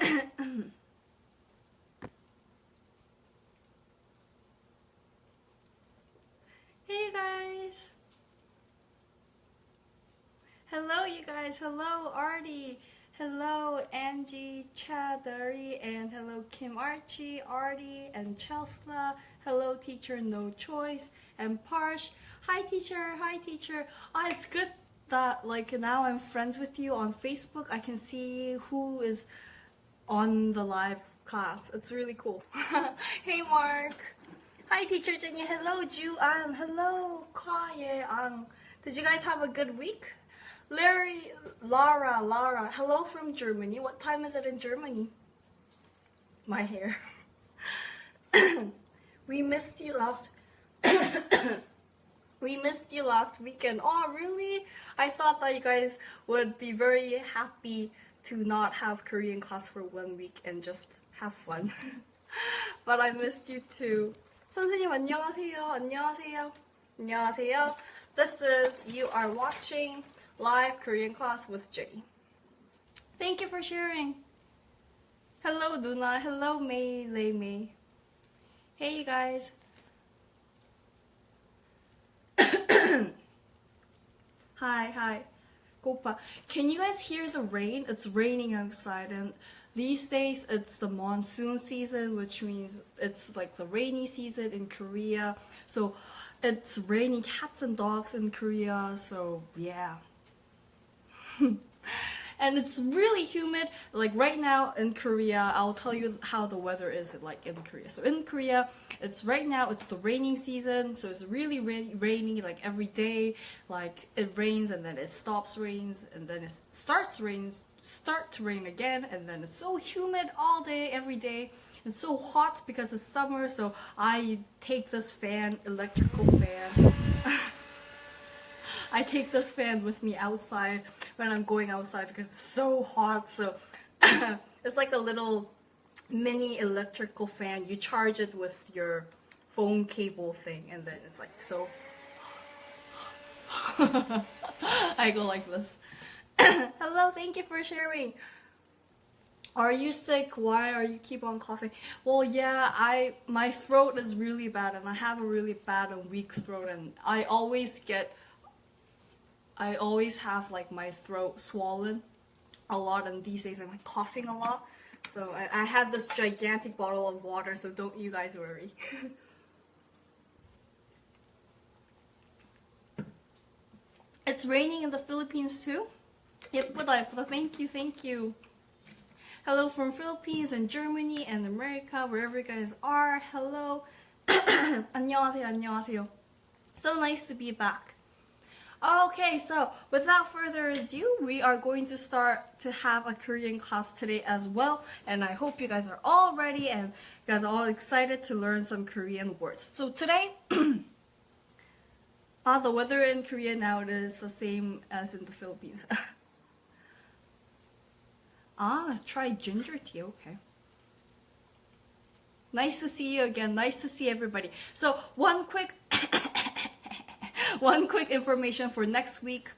Hey you guys! Hello you guys! Hello Artie! Hello Angie, Chadari, and hello Kim Archie, Artie, and Chelsea. Hello teacher No Choice, and Parsh. Hi teacher! Hi teacher! Oh, it's good that like now I'm friends with you on Facebook. I can see who is on the live class. It's really cool. Hey Mark! Hi, Teacher Jenny. Hello, Ju An. Hello, Kwaye Ang. Did you guys have a good week? Larry, Lara. Hello from Germany. What time is it in Germany? My hair. We missed you last. We missed you last weekend. Oh, really? I thought that you guys would be very happy to not have Korean class for 1 week and just have fun. But I missed you too. 선생님 안녕하세요. 안녕하세요. 안녕하세요. This is you are watching live Korean class with Jay. Thank you for sharing. Hello Luna. Hello May Lei May. Hey you guys. Hi. Gopa. Can you guys hear the rain? It's raining outside and these days it's the monsoon season, which means it's like the rainy season in Korea. So it's raining cats and dogs in Korea, so yeah. And it's really humid. Like right now in Korea, I'll tell you how the weather is like in Korea. So in Korea, it's right now it's the raining season, so it's really rainy like every day. Like it rains and then it stops rains and then it start to rain again, and then it's so humid all day every day. It's so hot because it's summer, so I take this electrical fan. I take this fan with me outside when I'm going outside because it's so hot. So it's like a little mini electrical fan. You charge it with your phone cable thing, and then it's like so. I go like this. Hello, thank you for sharing. Are you sick? Why are you keep on coughing? Well, yeah, my throat is really bad, and I have a really bad and weak throat, and I always have like my throat swollen a lot, and these days I'm like coughing a lot. So I have this gigantic bottle of water, so don't you guys worry. It's raining in the Philippines too? Ye쁘다. Thank you. Hello from Philippines and Germany and America, wherever you guys are. Hello. 안녕하세요. So nice to be back. Okay, so without further ado, we are going to start to have a Korean class today as well. And I hope you guys are all ready and you guys are all excited to learn some Korean words. So today, the weather in Korea now is the same as in the Philippines. Try ginger tea, okay. Nice to see you again. Nice to see everybody. So one quick information for next week.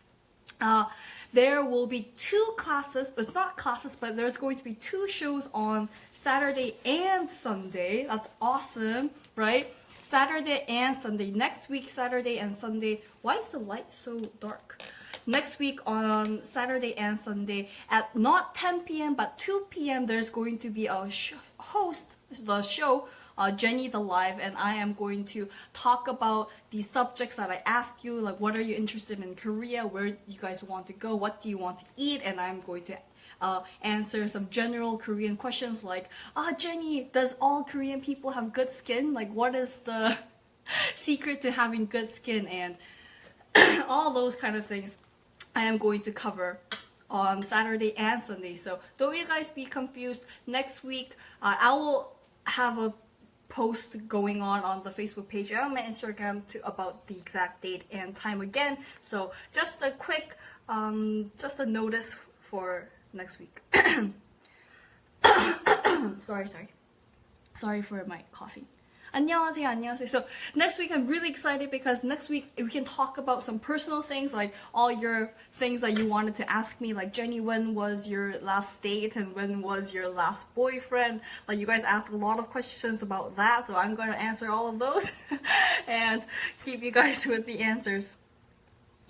There will be 2 classes, but it's not classes, but there's going to be 2 shows on Saturday and Sunday. That's awesome, right? Saturday and Sunday. Next week, Saturday and Sunday. Why is the light so dark? Next week on Saturday and Sunday at not 10 p.m. but 2 p.m. there's going to be a host the show, Jenny the Live, and I am going to talk about the subjects that I asked you, like what are you interested in Korea, where you guys want to go, what do you want to eat, and I'm going to answer some general Korean questions like, Jenny, does all Korean people have good skin? Like what is the secret to having good skin, and all those kind of things I am going to cover on Saturday and Sunday. So don't you guys be confused. Next week, I will have a post going on the Facebook page and on my Instagram about the exact date and time again. So just a quick, just a notice for next week. Sorry for my coughing. 안녕하세요, 안녕하세요. So next week I'm really excited because next week we can talk about some personal things, like all your things that you wanted to ask me, like Jenny, when was your last date and when was your last boyfriend? Like you guys asked a lot of questions about that, so I'm going to answer all of those and keep you guys with the answers.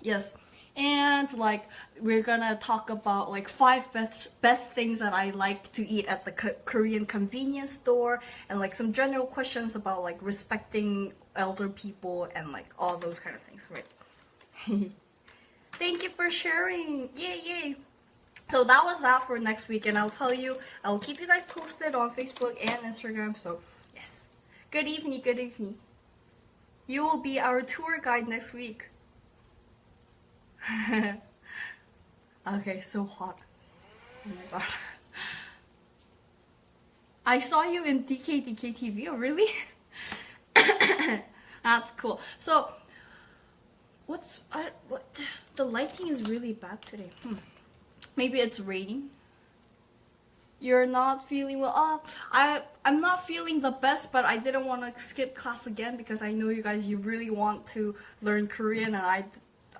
Yes. And like we're gonna talk about like 5 best things that I like to eat at the Korean convenience store, and like some general questions about like respecting elder people and like all those kind of things, right? Thank you for sharing. Yay, yay. So that was that for next week, and I'll keep you guys posted on Facebook and Instagram. So yes. Good evening, good evening. You will be our tour guide next week. Okay, so hot. Oh my god. I saw you in DK TV. Oh, really? That's cool. So, what? The lighting is really bad today. Maybe it's raining. You're not feeling well. I'm not feeling the best, but I didn't want to skip class again because I know you guys. You really want to learn Korean, and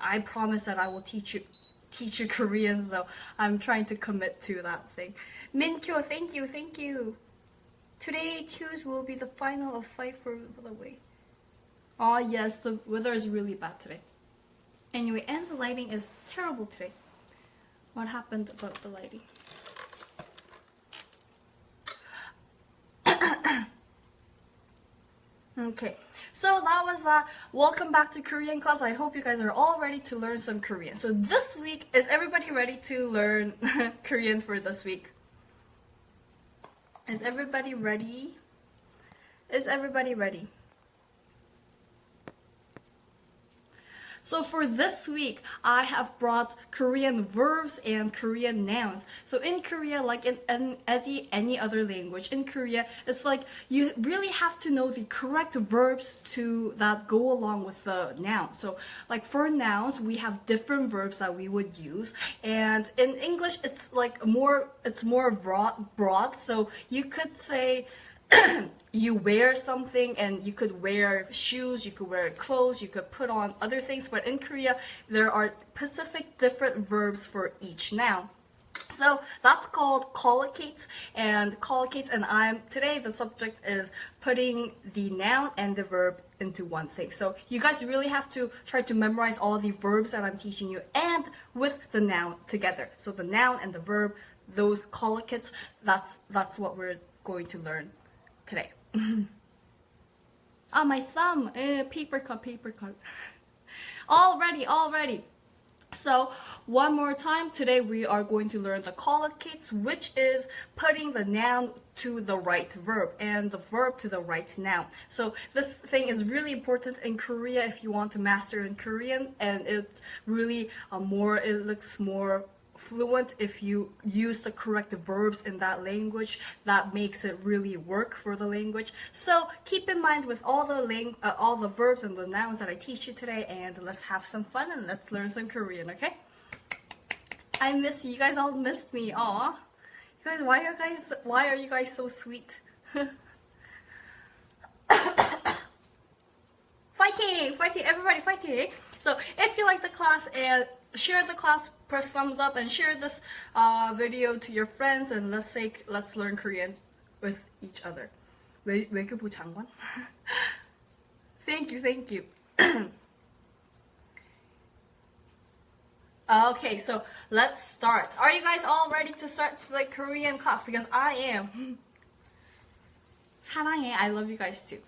I promise that I will teach you Korean, so I'm trying to commit to that thing. Minkyo, thank you. Today, Tuesday will be the final of Fight for the Way. Oh yes, the weather is really bad today. Anyway, and the lighting is terrible today. What happened about the lighting? Okay, so that was welcome back to Korean class. I hope you guys are all ready to learn some Korean. So this week, is everybody ready to learn Korean for this week? Is everybody ready? Is everybody ready? So for this week, I have brought Korean verbs and Korean nouns. So in Korea, like in any other language, in Korea, it's like you really have to know the correct verbs that go along with the noun. So like for nouns, we have different verbs that we would use, and in English, it's like more broad. So you could say you wear something, and you could wear shoes, you could wear clothes, you could put on other things, but in Korea there are specific different verbs for each noun. So that's called collocates, and today the subject is putting the noun and the verb into one thing. So you guys really have to try to memorize all the verbs that I'm teaching you and with the noun together. So the noun and the verb, those collocates, that's what we're going to learn today. Ah, my thumb. Paper cut. All ready. So one more time, today we are going to learn the collocates, which is putting the noun to the right verb and the verb to the right noun. So this thing is really important in Korea if you want to master in Korean, and it's really it looks more fluent if you use the correct verbs in that language. That makes it really work for the language. So keep in mind with all the verbs and the nouns that I teach you today, and let's have some fun and let's learn some Korean, okay? I miss you. You guys all missed me. Aw. You guys, why are you guys so sweet? Fighting, everybody fighting. So if you like the class, and share the class, press thumbs up, and share this video to your friends, and let's learn Korean with each other. 외교부 장관? Thank you. Okay, so let's start. Are you guys all ready to start the Korean class? Because I am. 사랑해. I love you guys too.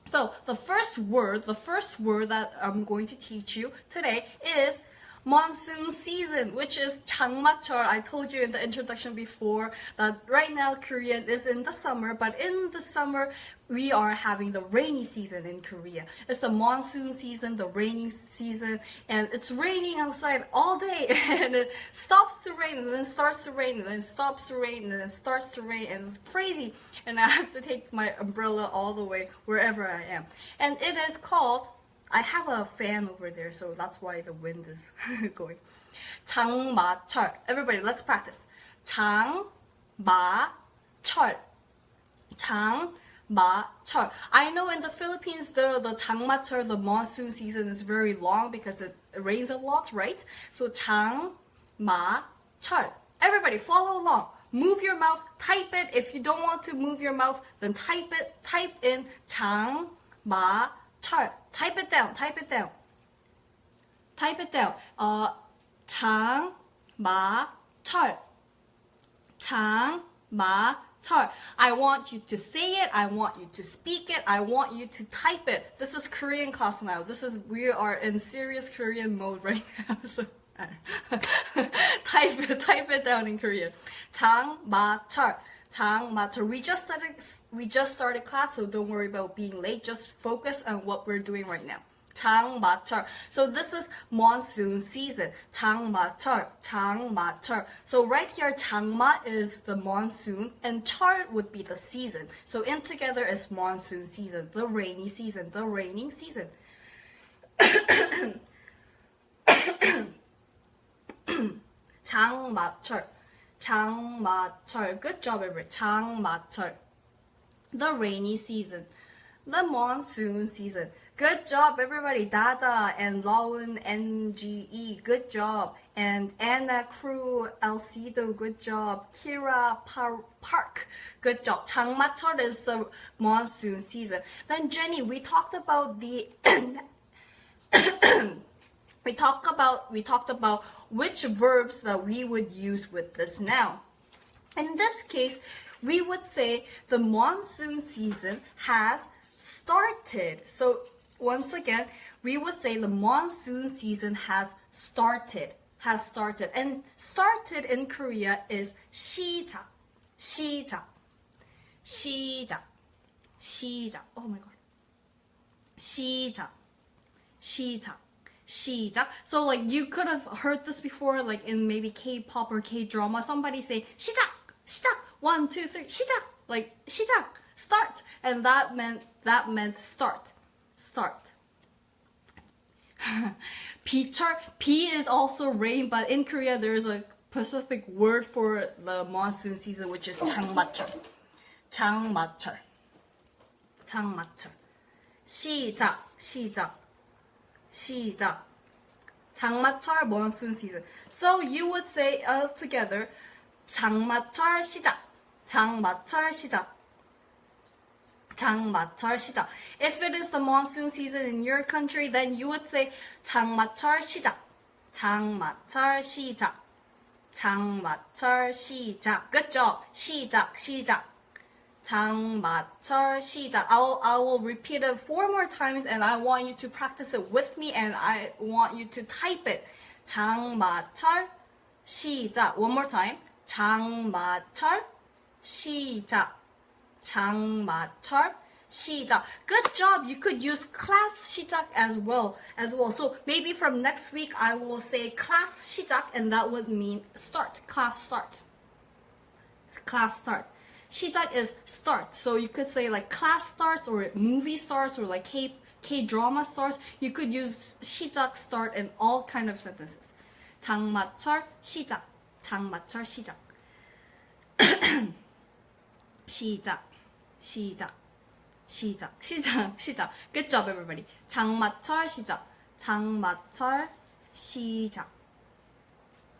So the first word that I'm going to teach you today is monsoon season, which is 장마철. I told you in the introduction before that right now Korean is in the summer, but in the summer we are having the rainy season in Korea. It's the monsoon season, the rainy season, and it's raining outside all day, and it stops to rain, and then starts to rain, and then stops to rain, and then starts to rain, and it's crazy, and I have to take my umbrella all the way wherever I am. And it is called, I have a fan over there, so that's why the wind is going. 장마철. Everybody, let's practice. 장마철. 장마철. I know in the Philippines the 장마철, the monsoon season is very long because it rains a lot, right? So 장마철. Everybody follow along. Move your mouth, type it. If you don't want to move your mouth, then type it. Type in 장마철. Type it down. Type it down. Type it down. 장마철. 장마철. I want you to say it. I want you to speak it. I want you to type it. This is Korean class now. We are in serious Korean mode right now. So type it down in Korean. 장마철. 장마철. We just started class, so don't worry about being late. Just focus on what we're doing right now. 장마철. So this is monsoon season. 장마철. 장마철. So right here, 장마 is the monsoon and 철 would be the season. So in together is monsoon season, the rainy season, the raining season. 장마철. 장마철. Good job, everybody. 장마철. The rainy season. The monsoon season. Good job, everybody. Dada and Laun NGE. Good job. And Anna Crew Alcido. Good job. Kira Park. Good job. 장마철 is the monsoon season. Then Jenny, we talked about the we talked about which verbs that we would use with this noun. In this case, we would say the monsoon season has started. So once again, we would say the monsoon season has started. And started in Korea is 시작. 시작. 시작. 시작. Oh my god. 시작. 시작. 시작. So like you could have heard this before, like in maybe K-pop or K-drama. Somebody say 시작. 시작. 1, 2, 3. 시작. Like 시작. Start. And that meant start. Start. 비철. P is also rain, but in Korea there is a specific word for the monsoon season, which is 장마철. 장마철. 장마철. 시작. 시작. 시작. 장마철, monsoon season. So you would say together 장마철 시작. 장마철 시작. 장마철 시작. If it is the monsoon season in your country, then you would say 장마철 시작. 장마철 시작. 장마철 시작. Good job. 시작, 시작. 장마철 시작. I will repeat it 4 more times and I want you to practice it with me and I want you to type it. 장마철 시작. One more time. 장마철 시작. 장마철 시작. Good job. You could use class 시작 as well. So maybe from next week I will say class 시작 and that would mean start. Class start. Class start. 시작 is start. So you could say like class starts or movie starts or like K-drama starts. You could use 시작, start in all kind of sentences. 장마철 시작. 장마철 시작. 시작. 시작. 시작. 시작. 시작. Good job, everybody. 장마철 시작. 장마철 시작.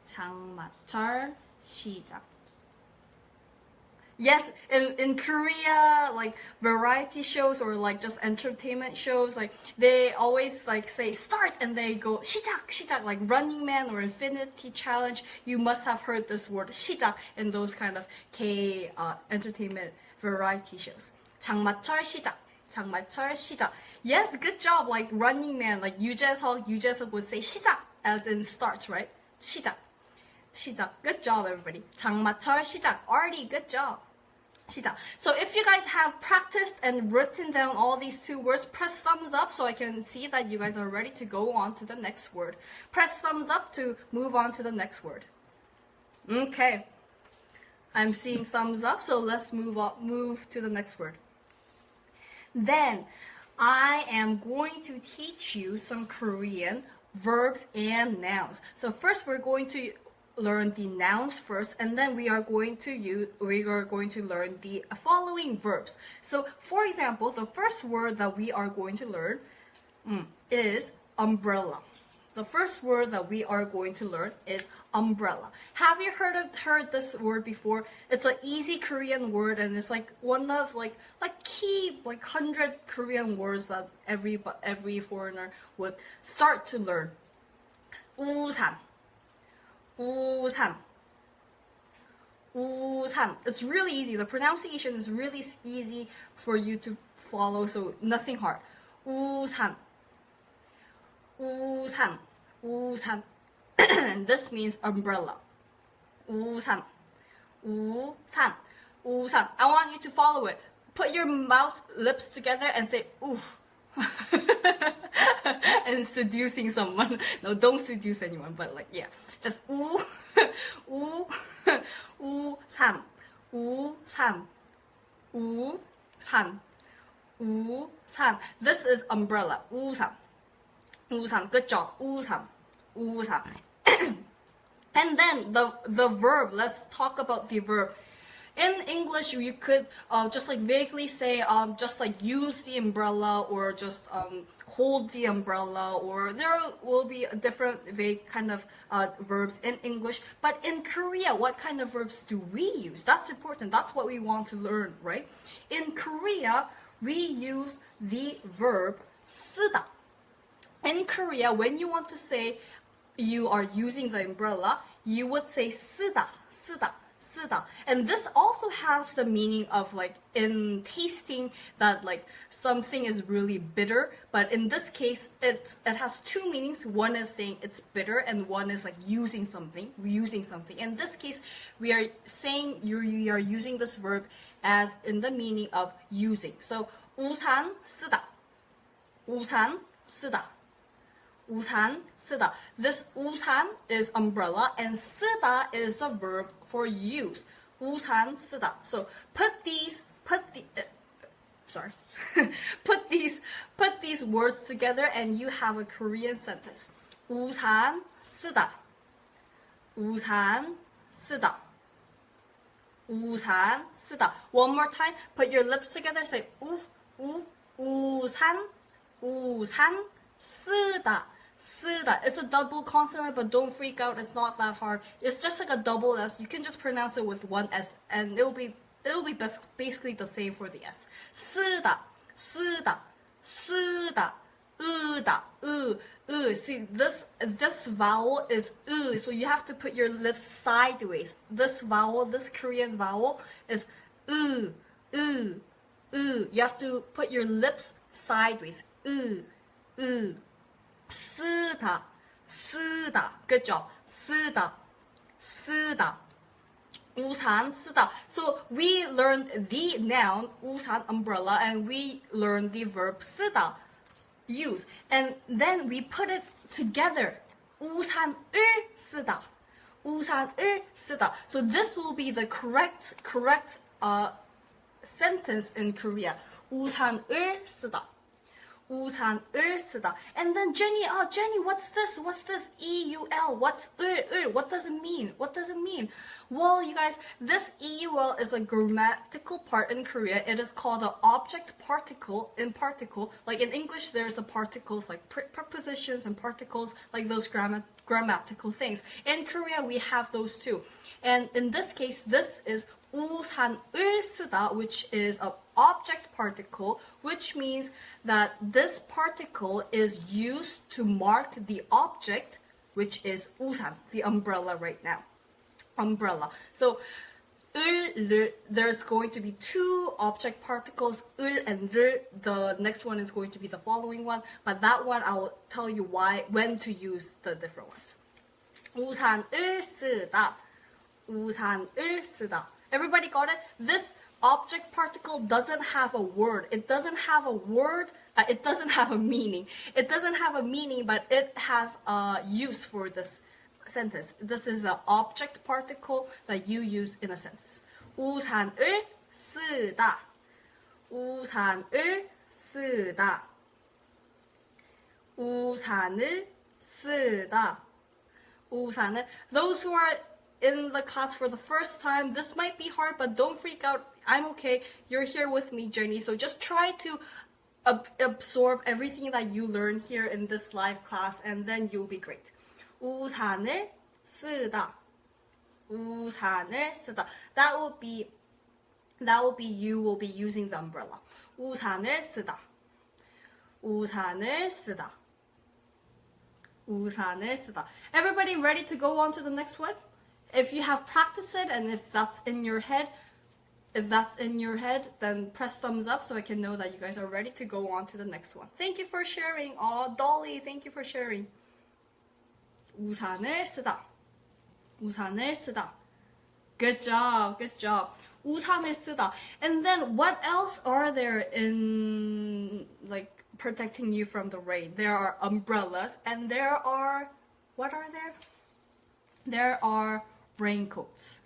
장마철 시작. Yes, in Korea, like variety shows or like just entertainment shows, like they always like say start and they go 시작, 시작, like Running Man or Infinity Challenge. You must have heard this word 시작 in those kind of K entertainment variety shows. 장마철 시작, 장마철 시작. Yes, good job. Like Running Man, like 유재석 would say 시작 as in start, right? 시작. 시작. Good job, everybody. 장마철 시작. Artie, good job. 시작. So if you guys have practiced and written down all these 2 words, press thumbs up so I can see that you guys are ready to go on to the next word. Press thumbs up to move on to the next word. Okay. I'm seeing thumbs up, so let's move to the next word. Then I am going to teach you some Korean verbs and nouns. So first we're going to learn the nouns first, and then we are going to learn the following verbs. So, for example, the first word that we are going to learn is umbrella. The first word that we are going to learn is umbrella. Have you heard this word before? It's an easy Korean word, and it's like one of key 100 Korean words that every foreigner would start to learn. 우산, 우산, 우산. It's really easy. The pronunciation is really easy for you to follow, so nothing hard. 우산, 우산, 우산. And this means umbrella. 우산, 우산, 우산. I want you to follow it. Put your lips together and say oof. And seducing someone. No, don't seduce anyone, but just 우, 우, 우산, 우산, 우산, 우산. This is umbrella. 우산, 우산. Good job. 우산, 우산. And then the verb. Let's talk about the verb. In English, you could just vaguely say just use the umbrella, or just hold the umbrella, or there will be different vague kind of verbs in English. But in Korea, what kind of verbs do we use? That's important. That's what we want to learn, right? In Korea, we use the verb 쓰다. In Korea, when you want to say you are using the umbrella, you would say 쓰다, 쓰다. And this also has the meaning of in tasting that something is really bitter, but in this case it has two meanings. One is saying it's bitter, and one is using something. In this case, we are saying you are using this verb as in the meaning of using. So 우산 쓰다, 우산 쓰다, 우산 쓰다. This 우산 is umbrella, and 쓰다 is the verb for use. 우산 쓰다. So put these words together, and you have a Korean sentence. 우산 쓰다, 우산 쓰다, 우산 쓰다. One more time. Put your lips together. Say 우산, 우산 쓰다. 쓰다. It's a double consonant, but don't freak out. It's not that hard. It's just a double S. You can just pronounce it with one S, and it'll be basically the same for the S. 쓰다, 쓰다, 쓰다, 으다, See, this vowel is so you have to put your lips sideways. This vowel, this Korean vowel, is You have to put your lips sideways. 쓰다, 쓰다. Good job. 쓰다, 쓰다. 우산 쓰다. So we learned the noun 우산, umbrella, and we learned the verb 쓰다, use, and then we put it together. 우산을 쓰다, 우산을 쓰다. So this will be the correct sentence in Korea. 우산을 쓰다, 우산을 쓰다. And then Jenny, what's this? EUL. What's 을? What does it mean? Well, you guys, this EUL is a grammatical part in Korea. It is called an object particle in particle. Like in English, there's the particles like prepositions and particles, like those grammatical things. In Korea, we have those too. And in this case, this is 우산을 쓰다, which is an object particle, which means that this particle is used to mark the object, which is 우산, the umbrella right now. Umbrella. So there's going to be two object particles, 을 and 를. The next one is going to be the following one, but that one I will tell you when to use the different ones. 우산을 쓰다, 우산을 쓰다. Everybody got it? This object particle doesn't have a word. It doesn't have a word. It doesn't have a meaning. It doesn't have a meaning, but it has a use for this sentence. This is an object particle that you use in a sentence. 우산을 쓰다, 우산을 쓰다, 우산을 쓰다, 우산을. Those who are in the class for the first time, this might be hard, but don't freak out. I'm okay. You're here with me, Jenny. So just try to absorb everything that you learn here in this live class, and then you'll be great. 우산을 쓰다. 우산을 쓰다. That will be you will be using the umbrella. 우산을 쓰다. 우산을 쓰다. 우산을 쓰다. Everybody ready to go on to the next one? If you have practiced it and if that's in your head, then press thumbs up so I can know that you guys are ready to go on to the next one. Thank you for sharing. Oh, Dolly, thank you for sharing. 우산을 쓰다. 우산을 쓰다. Good job, good job. 우산을 쓰다. And then what else are there in like protecting you from the rain? There are umbrellas and there are, what are there? There are raincoats.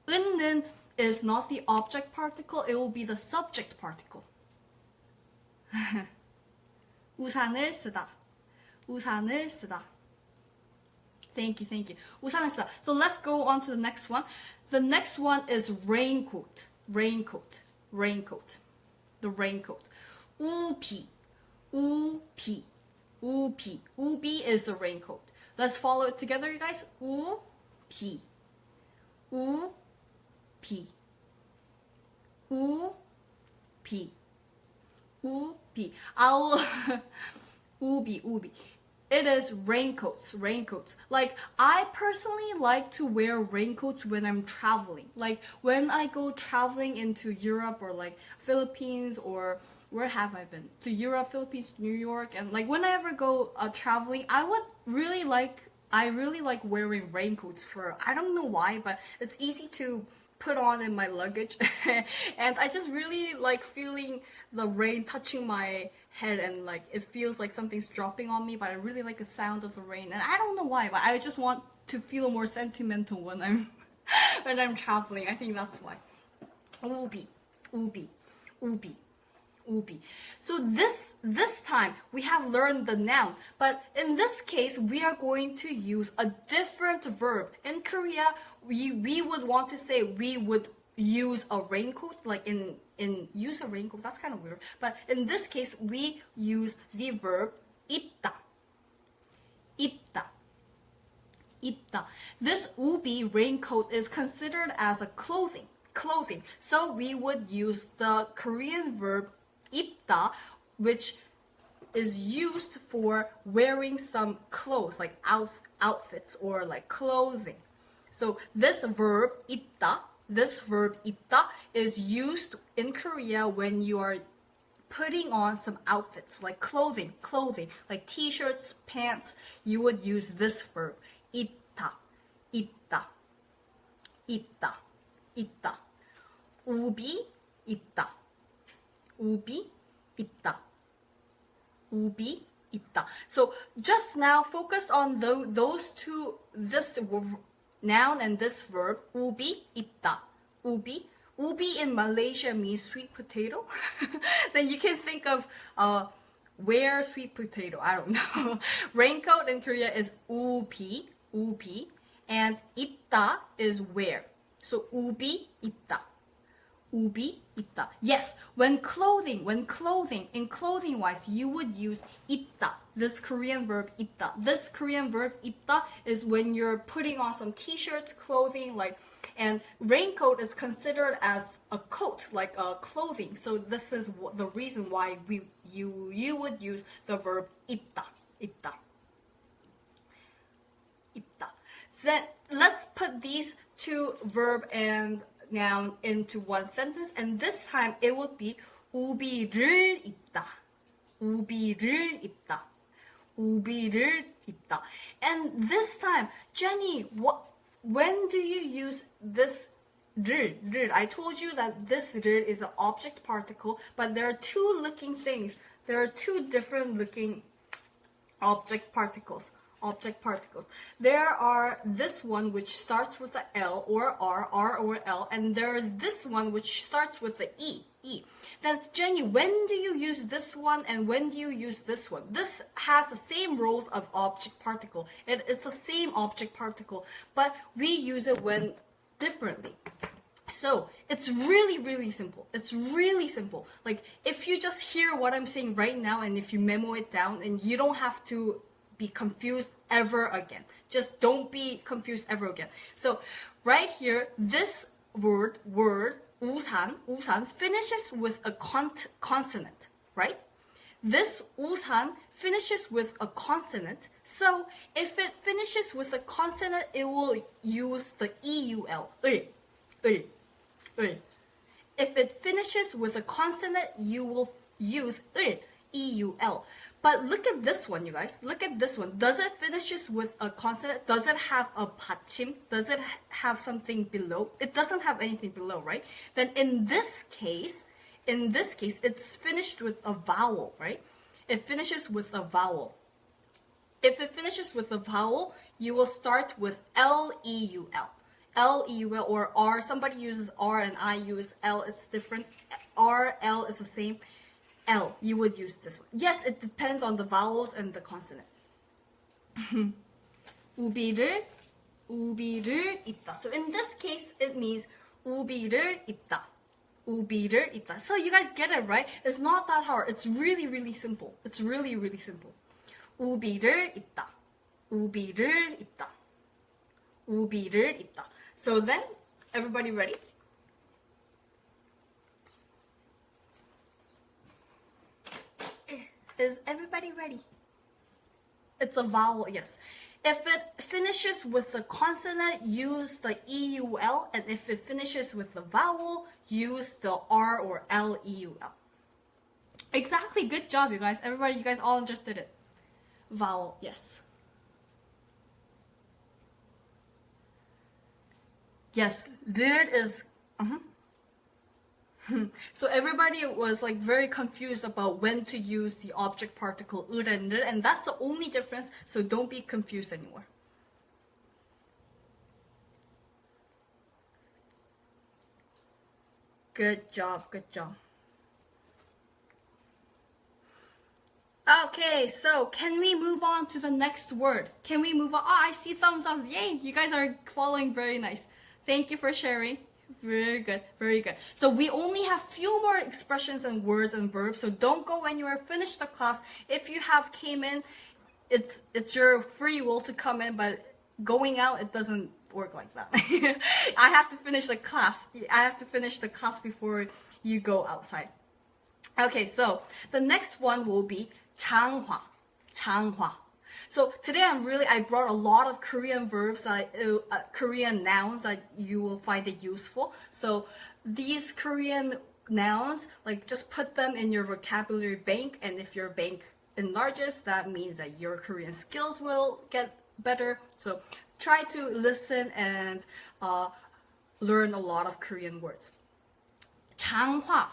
은는 is not the object particle, it will be the subject particle. 우산을 쓰다. 우산을 쓰다. Thank you, thank you. 우산을 쓰다. So let's go on to the next one. The next one is raincoat. Raincoat. Raincoat. The raincoat. 우비. 우비. 우비. 우비 is the raincoat. Let's follow it together, you guys. 우비. 우비. 우비. 우비. 우비. 우비. It is raincoats, raincoats. Like, I personally like to wear raincoats when I'm traveling. Like, when I go traveling into Europe or like Philippines or where have I been? To Europe, Philippines, New York, and like when I ever go traveling, I really like wearing raincoats for, I don't know why, but it's easy to put on in my luggage. And I just really like feeling the rain touching my head and like it feels like something's dropping on me, but I really like the sound of the rain. And I don't know why, but I just want to feel more sentimental when I'm traveling. I think that's why. 우비, 우비, 우비, 우비. So this time we have learned the noun, but in this case we are going to use a different verb. In Korea, we would want to say we would use a raincoat, like in use a raincoat, that's kind of weird. But in this case, we use the verb 입다. 입다. 입다. This ubi raincoat is considered as a clothing. So we would use the Korean verb 입다, which is used for wearing some clothes, like outfits or like clothing. So this verb 입다 is used in Korea when you are putting on some outfits, like clothing, like t-shirts, pants. You would use this verb, 입다, 입다, 입다, 입다. 우비, 입다, 우비, 입다, 우비, 입다. So just now, focus on those two, this noun and this verb, ubi, 입다. Ubi in Malaysia means sweet potato. Then you can think of wear sweet potato. I don't know. Raincoat in Korea is ubi, and 입다 is wear. So ubi, 입다. 우비 입다. Yes, when clothing, in clothing wise, you would use 입다. This Korean verb 입다. This Korean verb 입다 is when you're putting on some t-shirts, clothing, like, and raincoat is considered as a coat, like a clothing. So this is the reason why you would use the verb 입다. 입다. 입다. So then let's put these two verb and noun into one sentence, and this time it would be 우비를 입다. 우비를 입다. 우비를 입다. And this time, Jenny, when do you use this 를? I told you that this 를 is an object particle, but there are two looking things. There are two different looking object particles. There are this one which starts with a L or R or L, and there's this one which starts with the E. E. Then Jenny, when do you use this one and when do you use this one? This has the same roles of object particle. It's the same object particle, but we use it when differently. So it's really simple. It's really simple. Like if you just hear what I'm saying right now and if you memo it down, and you don't have to be confused ever again. Just don't be confused ever again. So right here, this word 우산 finishes with a consonant, right? This 우산 finishes with a consonant. So if it finishes with a consonant, it will use the EUL. If it finishes with a consonant, you will use EUL. But look at this one, you guys. Look at this one. Does it finishes with a consonant? Does it have a 받침? Does it have something below? It doesn't have anything below, right? Then in this case, it's finished with a vowel, right? It finishes with a vowel. If it finishes with a vowel, you will start with LEUL. LEUL or R. Somebody uses R and I use L. It's different. R, L is the same. L, you would use this one. Yes, it depends on the vowels and the consonant. 우비를 입다. So in this case, it means 우비를 입다. 우비를 입다. So you guys get it, right? It's not that hard. It's really simple. It's really simple. 우비를 입다. 우비를 입다. 우비를 입다. So then, everybody ready? Is everybody ready? It's a vowel, yes. If it finishes with a consonant, use the EUL, and if it finishes with a vowel, use the R or LEUL. Exactly, good job, you guys. Everybody, you guys all understood it. Vowel, yes. Yes, there is. So everybody was like very confused about when to use the object particle 으렌들, and that's the only difference, so don't be confused anymore. Good job. Okay, so can we move on to the next word? Can we move on? Oh, I see thumbs up. Yay, you guys are following very nice. Thank you for sharing. Very good. So we only have few more expressions and words and verbs, so don't go anywhere. Finish the class. If you have came in, it's your free will to come in, but going out, it doesn't work like that. I have to finish the class. I have to finish the class before you go outside. Okay, so the next one will be 장화. So today I brought a lot of Korean verbs, Korean nouns that you will find it useful. So these Korean nouns, like just put them in your vocabulary bank, and if your bank enlarges, that means that your Korean skills will get better. So try to listen and learn a lot of Korean words. 장화.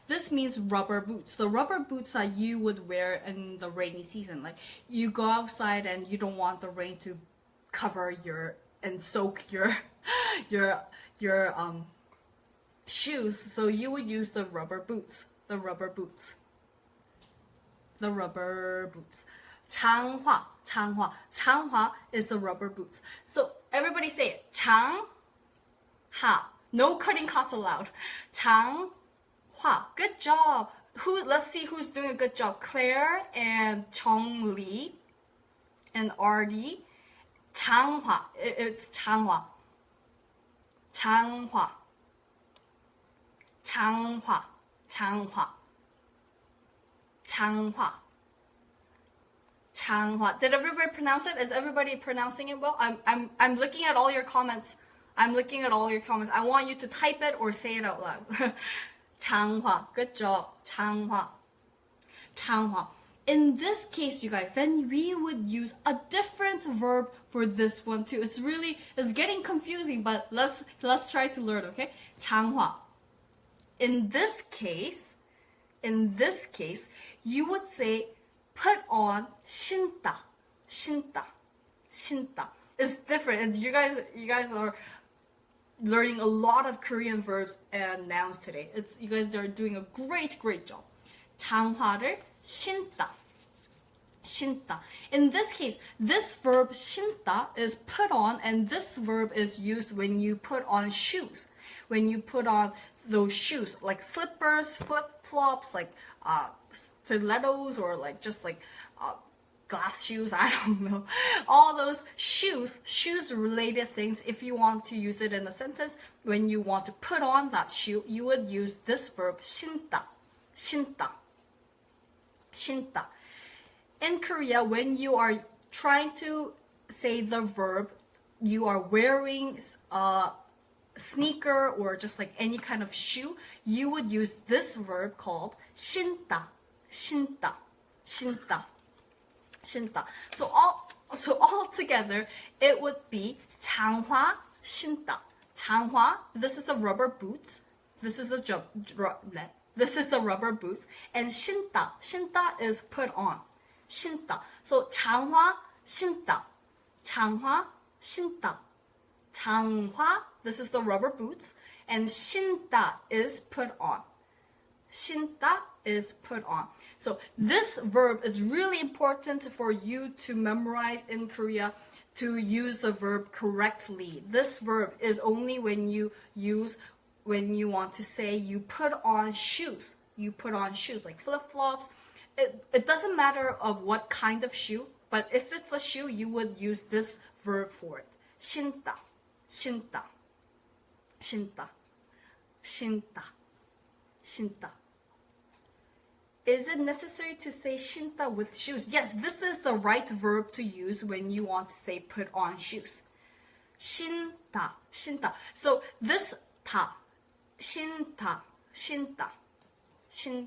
This means rubber boots. The rubber boots that you would wear in the rainy season. Like you go outside and you don't want the rain to cover and soak your shoes. So you would use the rubber boots. 장화 is the rubber boots. So everybody say it. 장하. No cutting class allowed. 장화. Good job. Let's see who's doing a good job. Claire and Chongli and Artie. 장화. It's 장화. Did everybody pronounce it? Is everybody pronouncing it well? I'm looking at all your comments. I want you to type it or say it out loud. 장화. Good job. 장화. In this case, you guys, then we would use a different verb for this one too. It's getting confusing, but let's try to learn, okay? 장화. In this case, you would say put on 신다. It's different. You guys are learning a lot of Korean verbs and nouns today. You guys are doing a great job. 장화를 신다. 신다. In this case, this verb 신다 is put on, and this verb is used when you put on shoes. When you put on those shoes, like slippers, flip-flops, like stilettos, or like just like glass shoes, I don't know. All those shoes related things, if you want to use it in a sentence, when you want to put on that shoe, you would use this verb 신다. 신다. 신다. In Korea, when you are trying to say the verb, you are wearing a sneaker or just like any kind of shoe, you would use this verb called 신다. 신다. 신다. 신다. So all together, it would be 장화 신다. 장화, this is the rubber boots. This is the rubber boots. And 신다. 신다 is put on. 신다. So 장화 신다. 장화 신다. 장화, this is the rubber boots. And 신다 is put on. 신다 is put on. So this verb is really important for you to memorize in Korea, to use the verb correctly. This verb is only when you want to say you put on shoes. You put on shoes like flip-flops. It doesn't matter of what kind of shoe, but if it's a shoe, you would use this verb for it. 신다. 신다. 신다. 신다. 신다. Is it necessary to say 신다 with shoes? Yes, this is the right verb to use when you want to say put on shoes. 신다. 신다. So this 다. 신다. 신다. 신.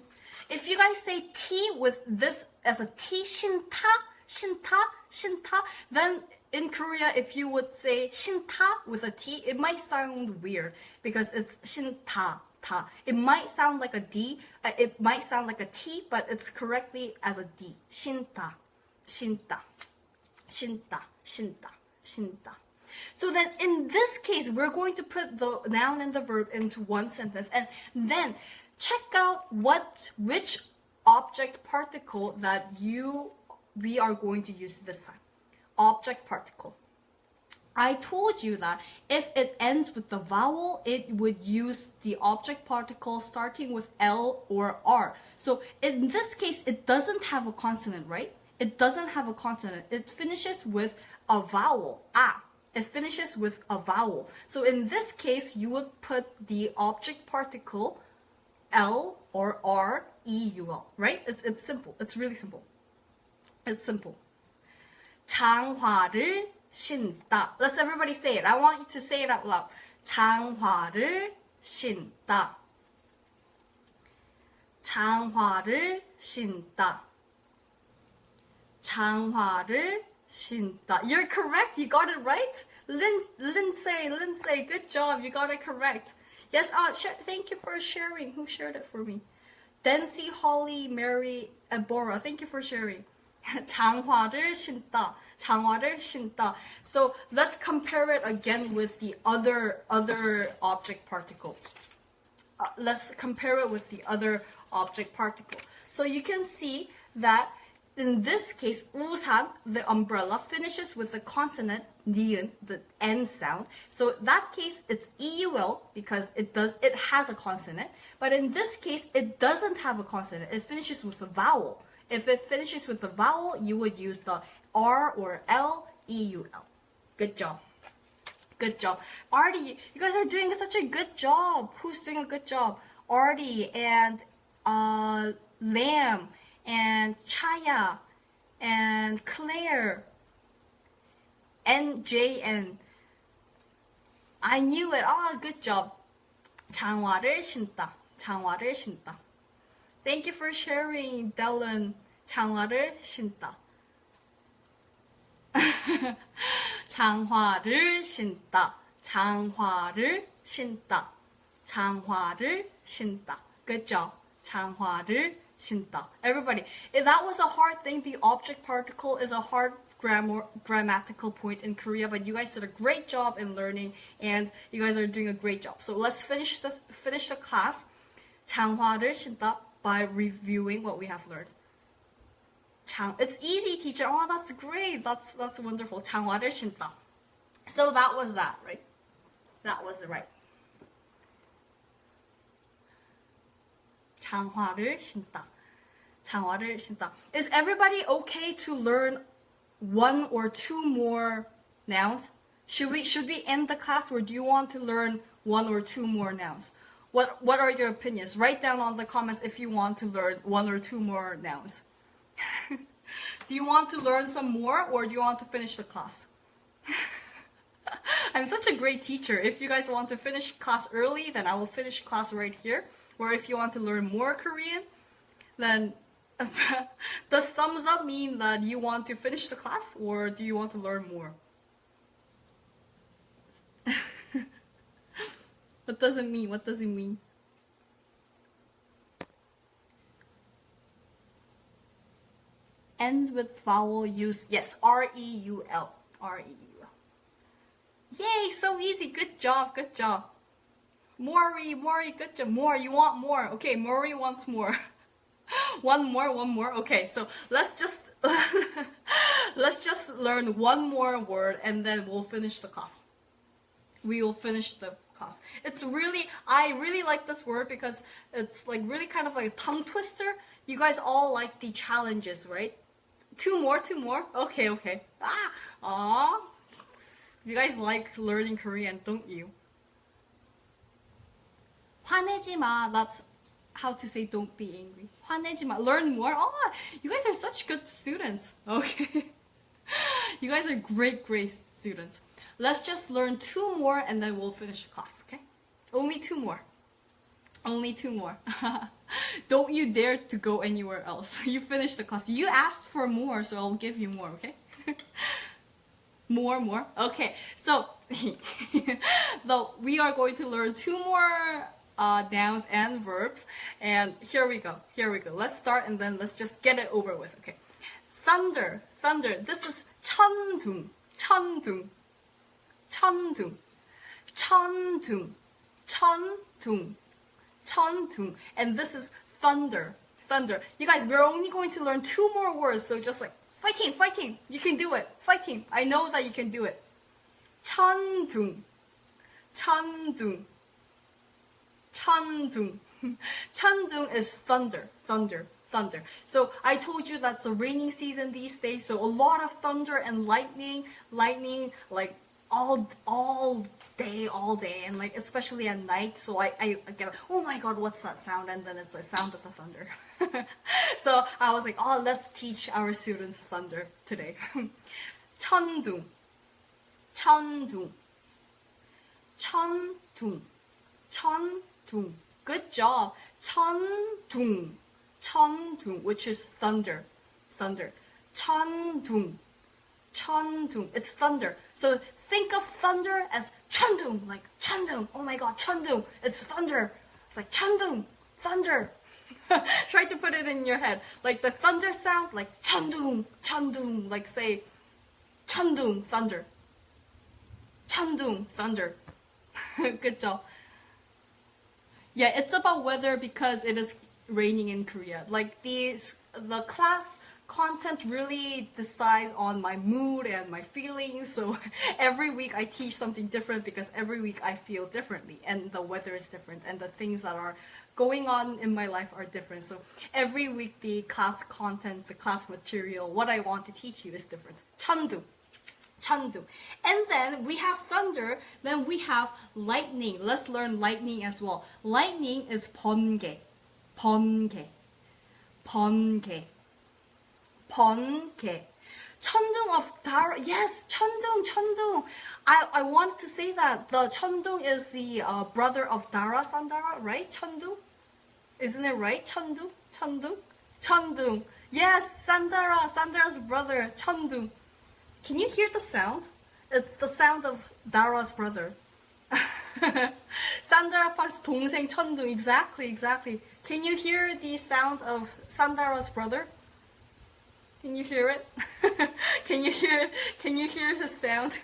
If you guys say T with this as a T, 신타, 신타, 신타, then in Korea, if you would say 신타 with a T, it might sound weird because it's 신타, 타. It might sound like a D, it might sound like a T, but it's correctly as a D. 신타, 신타, 신타, 신타, 신타. So then in this case, we're going to put the noun and the verb into one sentence, and then check out which object particle that we are going to use this time. Object particle. I told you that if it ends with the vowel, it would use the object particle starting with L or R. So in this case, it doesn't have a consonant, right? It doesn't have a consonant. It finishes with a vowel, a. It finishes with a vowel. So in this case, you would put the object particle L or R, E, U, L, right? It's simple. It's really simple. It's simple. 장화를 신다. Let's everybody say it. I want you to say it out loud. 장화를 신다. 장화를 신다. 장화를 신다. You're correct. You got it right. Lindsay, good job. You got it correct. Yes, thank you for sharing. Who shared it for me? Dancy, Holly, Mary, and Bora. Thank you for sharing. 장화를 신다. 장화를 신다. So let's compare it again with the other object particle. Let's compare it with the other object particle. So you can see that in this case, 우산, the umbrella, finishes with the consonant 니은, the N sound. So in that case, it's EUL because it has a consonant. But in this case, it doesn't have a consonant. It finishes with a vowel. If it finishes with a vowel, you would use the R or L, EUL. Good job. Good job. Artie, you guys are doing such a good job. Who's doing a good job? Artie and Lamb and Chaya and Claire and JN. I knew it. Good job. 장화를 신다. 장화를 신다. Thank you for sharing, Dylan. 장화를 신다. 장화를 신다. 장화를 신다. 장화를 신다. Good job. 장화를 신다. Everybody, if that was a hard thing, the object particle is a hard grammatical point in Korea, but you guys did a great job in learning, and you guys are doing a great job. So let's finish the class. 장화를 신다 by reviewing what we have learned. It's easy, teacher. Oh, that's great. That's wonderful. 장화를 신다. So that was that, right? That was right. 장화를 신다. 장화를 신다. Is everybody okay to learn one or two more nouns? Should we end the class, or do you want to learn one or two more nouns? What are your opinions? Write down on the comments if you want to learn one or two more nouns. Do you want to learn some more, or do you want to finish the class? I'm such a great teacher. If you guys want to finish class early, then I will finish class right here. Or if you want to learn more Korean, then does thumbs up mean that you want to finish the class, or do you want to learn more? What does it mean? What does it mean? Ends with vowel use. Yes, R-E-U-L. R-E-U-L. Yay, so easy. Good job, good job. Maury, good job. More, you want more. Okay, Maury wants more. One more. Okay, so let's just learn one more word, and then we'll finish the class. We will finish the class. I really like this word because it's like really kind of like a tongue twister. You guys all like the challenges, right? Two more. Okay. You guys like learning Korean, don't you? 화내지 마. That's how to say don't be angry. 화내지 마. Learn more. Oh, you guys are such good students. Okay. You guys are great students. Let's just learn two more, and then we'll finish the class, okay? Only two more. Don't you dare to go anywhere else. You finished the class. You asked for more, so I'll give you more, okay? More. Okay, so we are going to learn two more nouns and verbs, and here we go. Let's start, and then let's just get it over with, okay? Thunder. This is 천둥. And this is thunder. You guys, we're only going to learn two more words, so just like fighting. You can do it. Fighting. I know that you can do it. 천둥. 천둥 is thunder. So I told you that's the raining season these days, so a lot of thunder and lightning like all day, and like especially at night. So I get, oh my god, what's that sound? And then it's the sound of the thunder. So I was like, oh, let's teach our students thunder today. 천둥. Good job. 천둥, which is thunder. 천둥. It's thunder. So think of thunder as 천둥, like 천둥. Oh my god, 천둥. It's thunder. It's like 천둥, thunder. Try to put it in your head. Like the thunder sound, like 천둥. Like say 천둥, thunder. 천둥, thunder. Good job. Yeah, it's about weather because it is raining in Korea. Like the class content really decides on my mood and my feelings. So every week I teach something different because every week I feel differently, and the weather is different, and the things that are going on in my life are different. So every week the class content, the class material, what I want to teach you is different. 천둥. And then we have thunder, then we have lightning. Let's learn lightning as well. Lightning is 번개. 천둥 of Dara. Yes, 천둥. I wanted to say that the 천둥 is the brother of Dara Sandara, right? 천둥? Isn't it right? 천둥. Yes, Sandara's brother, 천둥. Can you hear the sound? It's the sound of Dara's brother. Sandara Park's 동생 천둥. Exactly. Can you hear the sound of Sandara's brother? Can you hear it? Can you hear it? Can you hear his sound?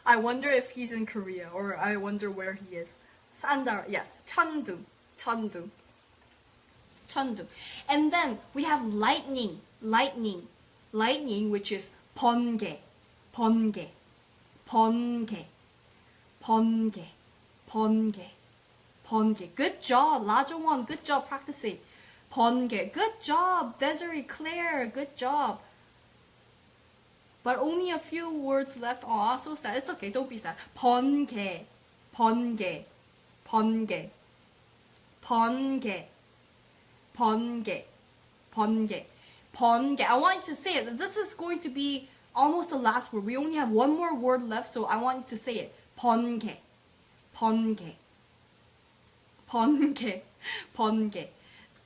I wonder if he's in Korea, or I wonder where he is. Sandar, yes, Cheondu, Cheondu, Cheondu. And then we have lightning, which is 번개, 번개, 번개, 번개, 번개, 번개. Good job, Lajongwon. Good job practicing. 번개. Good job, Desiree, Claire. Good job. But only a few words left. Oh, so sad. It's okay. Don't be sad. 번개, 번개, 번개, 번개, 번개, 번개, 번개. I want you to say it. This is going to be almost the last word. We only have one more word left, so I want you to say it. 번개, 번개, 번개, 번개,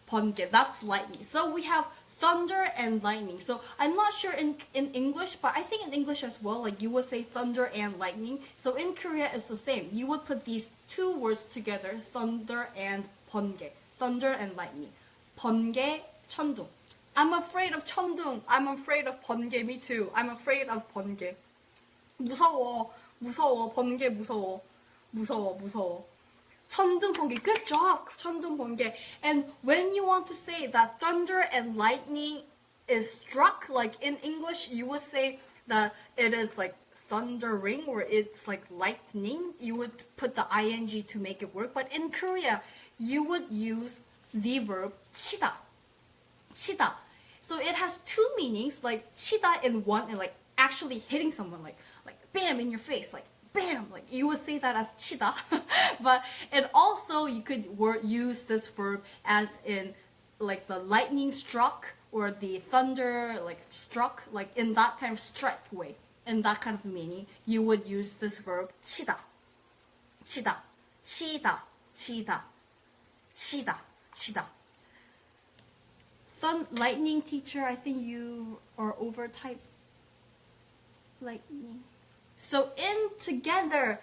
번개. That's lightning. So we have thunder and lightning. So I'm not sure in English, but I think in English as well, like you would say thunder and lightning. So in Korea, it's the same. You would put these two words together, thunder and 번개. Thunder and lightning. 번개, 천둥. I'm afraid of 천둥. I'm afraid of 번개. Me too. I'm afraid of 번개. 무서워. 무서워. 번개 무서워. 무서워. 무서워. 천둥 번개. Good job. 천둥 번개. And when you want to say that thunder and lightning is struck, like in English, you would say that it is like thundering or it's like lightning. You would put the ing to make it work. But in Korea, you would use the verb 치다. 치다. So it has two meanings, like 치다 in one and like actually hitting someone, like bam in your face, like bam, like you would say that as 치다. But it also, you could use this verb as in like the lightning struck or the thunder like struck, like in that kind of strike way, in that kind of meaning, you would use this verb 치다. 치다. 치다. 치다. 치다. 치다. Lightning teacher, I think you are overtyped. Lightning. So in together,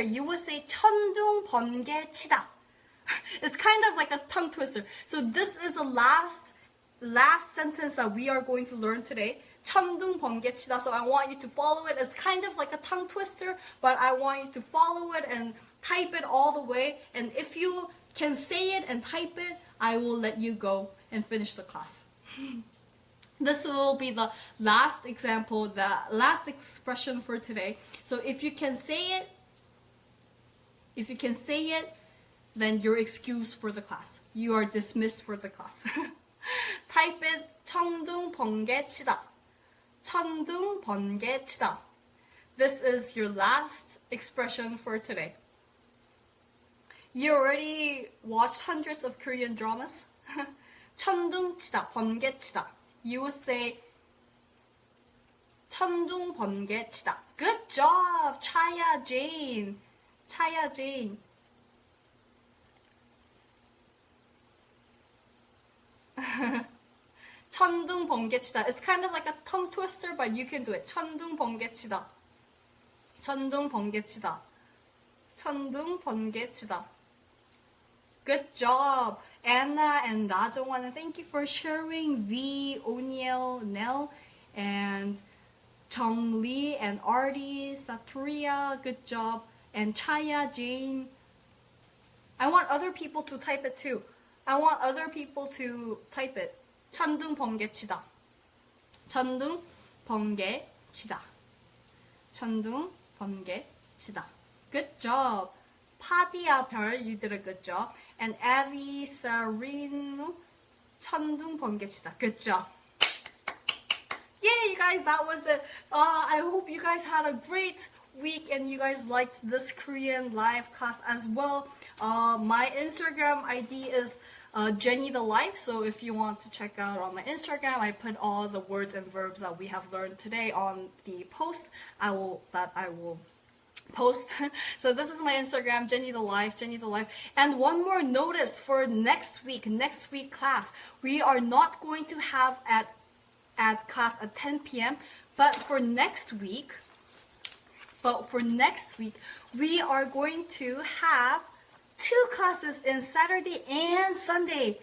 you would say 천둥 번개 치다. It's kind of like a tongue twister. So this is the last sentence that we are going to learn today. 천둥 번개 치다. So I want you to follow it. It's kind of like a tongue twister, but I want you to follow it and type it all the way. And if you can say it and type it, I will let you go and finish the class. This will be the last example, the last expression for today. So if you can say it, then you're excused for the class. You are dismissed for the class. Type it, 천둥 번개 치다. 천둥 번개 치다. This is your last expression for today. You already watched hundreds of Korean dramas. 천둥 치다, 번개 치다. You would say 천둥 번개 치다. Good job, Chaya Jane. Chaya Jane. 천둥 번개 치다. It's kind of like a tongue twister, but you can do it. 천둥 번개 치다. 천둥 번개 치다. 천둥 번개 치다. Good job, Anna and Rajongwan. And thank you for sharing. V, O'Neill, Nell, and Chong Lee, and Artie, Saturia. Good job. And Chaya, Jane. I want other people to type it too. I want other people to type it. 천둥 번개 치다. 천둥 번개 치다. 천둥 번개 치다. Good job. 파디아 별, you did a good job. And Avi Sarino, 천둥 번개 치다. Good job. Yeah, you guys, that was it. I hope you guys had a great week and you guys liked this Korean live class as well. My Instagram ID is Jenny the Life. So if you want to check out on my Instagram, I put all the words and verbs that we have learned today on the post. I will post. So this is my Instagram, Jenny the Life, Jenny the Life. And one more notice for next week class. We are not going to have at class at 10 p.m. But for next week, we are going to have 2 classes in Saturday and Sunday.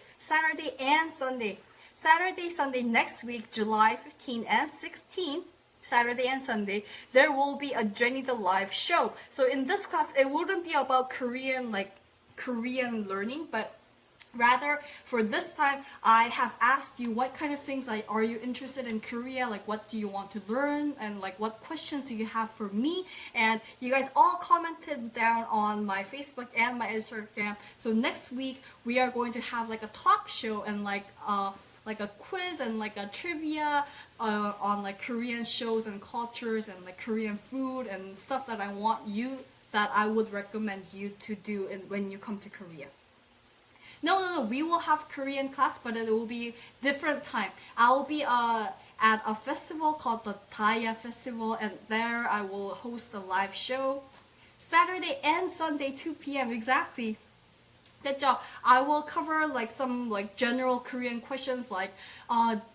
Saturday, Sunday next week, July 15 and 16, Saturday and Sunday, there will be a Jenny the Live show. So in this class, it wouldn't be about Korean, like Korean learning, but rather, for this time, I have asked you what kind of things like are you interested in Korea, like what do you want to learn, and like what questions do you have for me, and you guys all commented down on my Facebook and my Instagram. So next week we are going to have like a talk show and like a quiz and like a trivia on like Korean shows and cultures and like Korean food and stuff that I would recommend you to do when you come to Korea. No, we will have Korean class, but it will be different time. I will be at a festival called the Taya Festival, and there I will host a live show. Saturday and Sunday, 2 p.m. exactly. Good job. I will cover like some like general Korean questions like,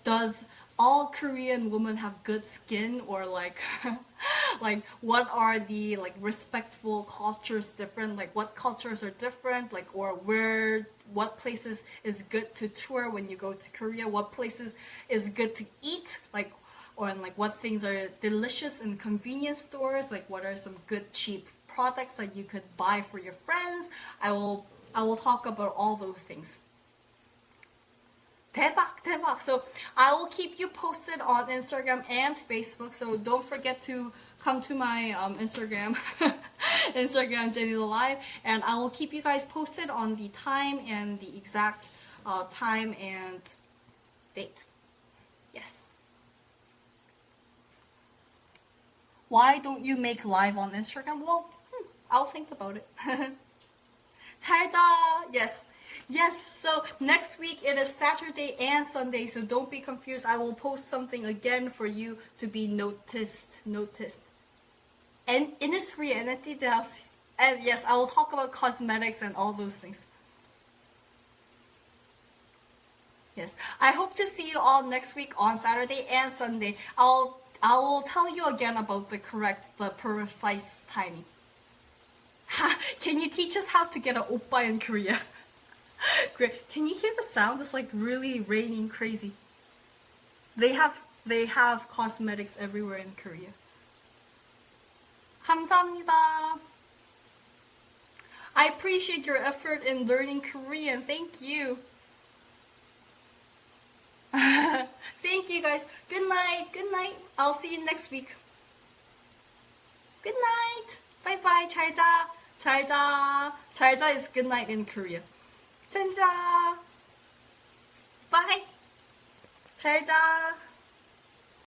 does all Korean women have good skin, or like like what are the like respectful cultures different, like what cultures are different, like or what places is good to tour when you go to Korea, what places is good to eat, like or like what things are delicious in convenience stores, like what are some good cheap products that you could buy for your friends. I will talk about all those things. 대박. So I will keep you posted on Instagram and Facebook. So don't forget to come to my Instagram, Instagram Jenny the Live, and I will keep you guys posted on the time and the exact time and date. Yes. Why don't you make live on Instagram? Well, I'll think about it. 잘자. Yes, so next week it is Saturday and Sunday, so don't be confused. I will post something again for you to be noticed. And Innisfree and and yes, I will talk about cosmetics and all those things. Yes, I hope to see you all next week on Saturday and Sunday. I will tell you again about the precise timing. Can you teach us how to get an oppa in Korea? Great. Can you hear the sound? It's like really raining crazy. They have cosmetics everywhere in Korea. 감사합니다. I appreciate your effort in learning Korean. Thank you. Thank you guys. Good night. I'll see you next week. Good night. Bye bye. 잘자 is good night in Korea. 잘자. Bye. 잘자.